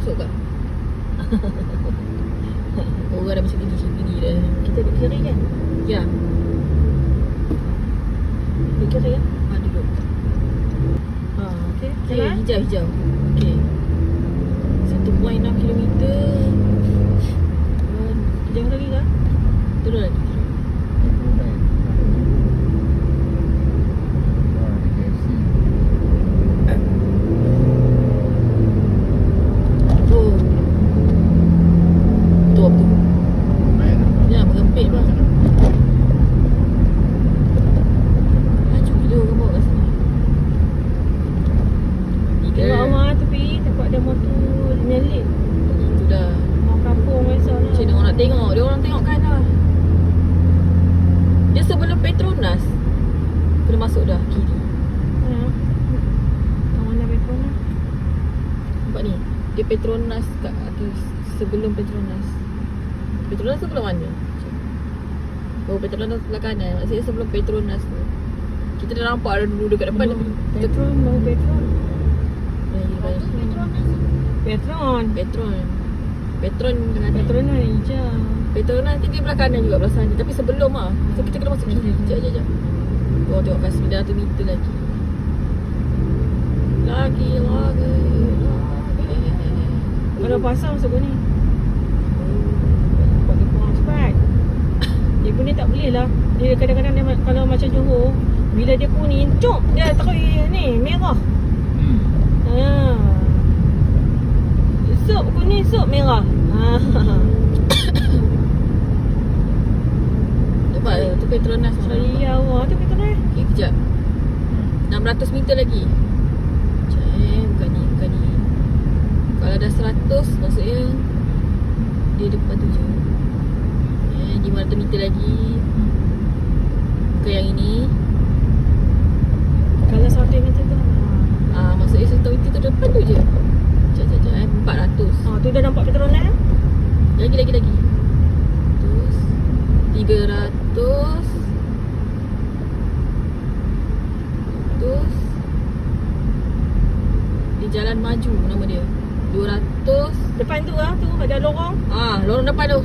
Masuk tak? Orang dah macam gini dah. Kita duduk kiri kan? Ya. Duduk kiri kan? Duduk. Okay. Okay, hijau. Okay. 1.6 kilometer. Jauh lagi ke? Turun lagi. Oh. Tu apa tu? Ya, bergempit bang. Laju gila orang bawa kat sini. Tengok awak tepi, tempat ada motor nyelip. Itu dah. Mau kampung biasa lah. Macam mana orang nak tengok? Dia orang tengok kan lah. Dia sebelum Petronas. Kena masuk dah kiri. Yang mana Petronas? Nampak ni. Dia Petronas kat atas. Sebelum Petronas. Petronas tu belah mana? Oh, Petronas sebelah kanan. Maksudnya sebelum Petronas tu. Kita dah nampak ada dulu dekat depan. Petron, mau Petron. Petron. Petron dengan Petron lah hijau. Petronas nanti dia belah kanan juga belah sana. Tapi sebelum lah. So kita kena masuk kiri. Sekejap. Oh, tengok kat 900 meter lagi. Lagi. Kalau pasang masuk ni. Pakai kurang cepat. Dia kuning tak boleh lah. Dia kadang-kadang dia, kalau macam Johor, bila dia kuning, cuk, dia terus ni merah. Sup kuning, sup merah. Nampak tu Petronas. Saya awak tu Petronas. Okay, kejap. 600 meter lagi. Bukan ni. Kalau dah 100, maksudnya dia depan tu je. 500 meter lagi. Bukan yang ini. Kalau 100 meter tu. Maksudnya 100 meter tu depan tu je. Sekejap. 400. Tu dah nampak Petronas. Lagi. Terus 300. Terus di Jalan Maju nama dia. 200. Depan tu lah tu ada lorong. Lorong depan tu.